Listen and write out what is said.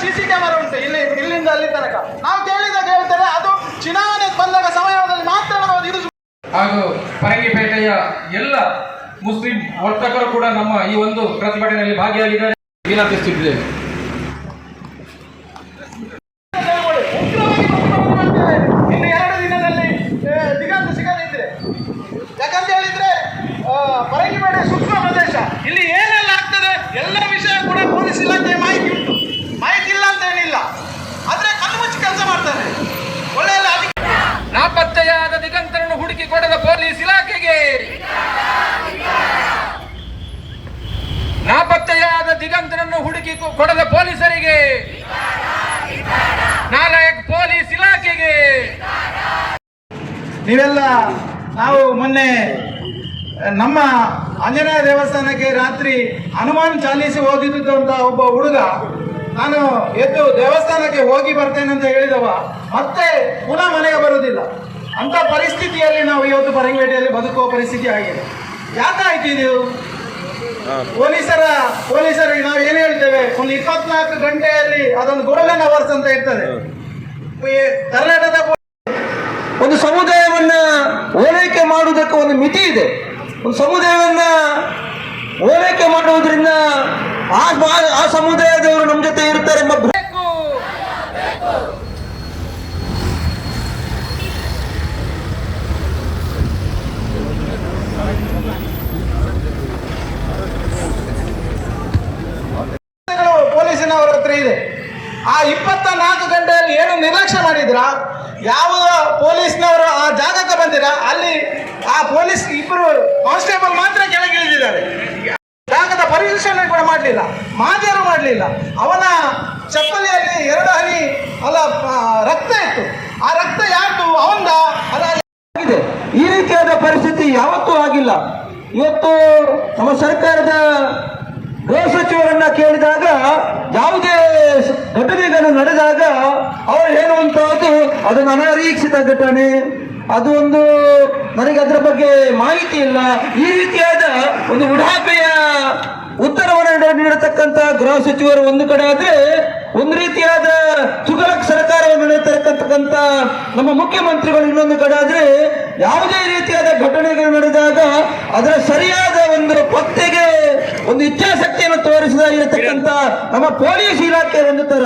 CC camera ಉಂಟು ಇಲ್ಲಿಂದ ಅಲ್ಲಿ ತನಕ. ನಾವು ಕೇಳಿದಾಗ ಹೇಳ್ತಾರೆ ಅದು ಚುನಾವಣೆ ಬಂದಾಗ ಸಮಯದಲ್ಲಿ ಮಾತನಾಡಬಹುದು. ಇದು ಹಾಗೂ ಪರಂಗಿಪೇಟೆಯ ಎಲ್ಲ ಮುಸ್ಲಿಂ ವರ್ತಕರು ಕೂಡ ನಮ್ಮ ಈ ಒಂದು ಪ್ರತಿಭಟನೆಯಲ್ಲಿ ಭಾಗಿಯಾಗಿದ್ದಾರೆ. ವಿನಂತಿಸುತ್ತಿದ್ದೇವೆ. ಇನ್ನು 2 ದಿನದಲ್ಲಿ ದಿಗಂತ ಸಿಗದಿದ್ರೆ, ಯಾಕಂತ ಹೇಳಿದ್ರೆ ಪರಂಗಿಪೇಟೆ ಸೂಕ್ಷ್ಮ ಪ್ರದೇಶ, ಇಲ್ಲಿ ಏನೆಲ್ಲ ಆಗ್ತದೆ ಎಲ್ಲ ವಿಷಯ ಕೂಡ ಪೊಲೀಸ್ ಇಲಾಖೆ ಮಾಹಿತಿ ಉಂಟು. ಮಾಹಿತಿ ಇಲ್ಲ ಅಂತ ಏನಿಲ್ಲ, ಆದ್ರೆ ಕಣ್ಣುಮುಚ್ಚಿ ಕೆಲಸ ಮಾಡ್ತಾರೆ. ಒಳ್ಳೆ ನಾಪತ್ತೆಯಾದ ದಿಗಂತರನ್ನು ಹುಡುಕಿ ಕೊಡದ ಪೊಲೀಸ್ ಇಲಾಖೆಗೆ, ನಾಪತ್ತೆಯಾದ ದಿಗಂತರನ್ನು ಹುಡುಕಿ ಕೊಡದ ಪೊಲೀಸರಿಗೆ, ನಾಲಾಯಕ್ ಪೊಲೀಸ್ ಇಲಾಖೆಗೆ. ನೀವೆಲ್ಲ ನಾವು ಮೊನ್ನೆ ನಮ್ಮ ಆಂಜನೇಯ ದೇವಸ್ಥಾನಕ್ಕೆ ರಾತ್ರಿ ಹನುಮಾನ್ ಚಾಲೀಸಿ ಓದಿದ್ದಂತ ಒಬ್ಬ ಹುಡುಗ, ನಾನು ಎದ್ದು ದೇವಸ್ಥಾನಕ್ಕೆ ಹೋಗಿ ಬರ್ತೇನೆ ಅಂತ ಹೇಳಿದವ ಮತ್ತೆ ಪುನಃ ಮನೆಗೆ ಬರುವುದಿಲ್ಲ. ಅಂತ ಪರಿಸ್ಥಿತಿಯಲ್ಲಿ ನಾವು ಇವತ್ತು ಪರಂಗಿಪೇಟೆಯಲ್ಲಿ ಬದುಕುವ ಪರಿಸ್ಥಿತಿ ಆಗಿದೆ. ಯಾಕಾಯ್ತು ಇದು? ಪೊಲೀಸರಿಗೆ ನಾವು ಏನು ಹೇಳ್ತೇವೆ, ಒಂದು 24 ಗಂಟೆಯಲ್ಲಿ ಅದೊಂದು ಗೋಲ್ಡನ್ ಅವರ್ಸ್ ಅಂತ ಇರ್ತದೆ. ಕರ್ನಾಟಕದ ಒಂದು ಸಮುದಾಯವನ್ನ ಓಲೈಕೆ ಮಾಡುವುದಕ್ಕೆ ಒಂದು ಮಿತಿ ಇದೆ. ಒಂದು ಸಮುದಾಯವನ್ನ ಓಲೈಕೆ ಮಾಡುವುದರಿಂದ ಆ ಸಮುದಾಯದವರು ನಮ್ಮ ಜೊತೆ ಇರ್ತಾರೆ ಎಂಬ ಪೊಲೀಸಿನವರ ಹತ್ರ ಇದೆ. ಆ 24 ಗಂಟೆಯಲ್ಲಿ ಏನು ನಿರ್ಲಕ್ಷ್ಯ ಮಾಡಿದ್ರ? ಯಾವ ಪೊಲೀಸ್ನವರು ಆ ಜಾಗಕ್ಕೆ ಬಂದಿರ, ಅಲ್ಲಿ ಆ ಪೊಲೀಸ್ 2 ಕಾನ್ಸ್ಟೇಬಲ್ ಮಾತ್ರ ಕೆಳಗಿಳಿದಿದ್ದಾರೆ. ಜಾಗದ ಪರಿಶೀಲನೆ ಕೂಡ ಮಾಡಲಿಲ್ಲ, ಮಾಜರು ಮಾಡಲಿಲ್ಲ. ಅವನ ಚಪ್ಪಲಿಯಲ್ಲಿ 2 ಹನಿ ರಕ್ತ ಇತ್ತು. ಆ ರಕ್ತ ಯಾರ್ದು? ಅವಂದ ಆಗಿದೆ. ಈ ರೀತಿಯಾದ ಪರಿಸ್ಥಿತಿ ಯಾವತ್ತೂ ಆಗಿಲ್ಲ. ಇವತ್ತು ನಮ್ಮ ಸರ್ಕಾರದ ಗೃಹ ಸಚಿವರನ್ನ ಕೇಳಿದಾಗ ಯಾವುದೇ ಘಟನೆಗಳು ನಡೆದಾಗ ಅವರು ಹೇಳುವಂತಹದ್ದು ಅದೊಂದು ಅನಿರೀಕ್ಷಿತ ಘಟನೆ, ಅದು ಒಂದು ನನಗೆ ಅದರ ಬಗ್ಗೆ ಮಾಹಿತಿ ಇಲ್ಲ, ಈ ರೀತಿಯಾದ ಒಂದು ಉಡಾಪೆಯ ಉತ್ತರವನ್ನು ನೀಡತಕ್ಕಂಥ ಗೃಹ ಸಚಿವರು ಒಂದು ಕಡೆ ಆದ್ರೆ, ಒಂದು ರೀತಿಯಾದ ತುಘಲಕ್ ಸರ್ಕಾರವನ್ನು ನಡೆಯತಕ್ಕಂಥ ನಮ್ಮ ಮುಖ್ಯಮಂತ್ರಿಗಳು ಇನ್ನೊಂದು ಕಡೆ ಆದ್ರೆ, ಯಾವುದೇ ರೀತಿಯಾದ ಘಟನೆಗಳು ನಡೆದಾಗ ಅದರ ಸರಿಯಾದ ಒಂದು ಪತ್ತೆಗೆ ಒಂದು ಇಚ್ಛಾಶಕ್ತಿಯನ್ನು ತೋರಿಸದಾಗಿರತಕ್ಕಂಥ ನಮ್ಮ ಪೊಲೀಸ್ ಇಲಾಖೆ ಒಂದು ತರ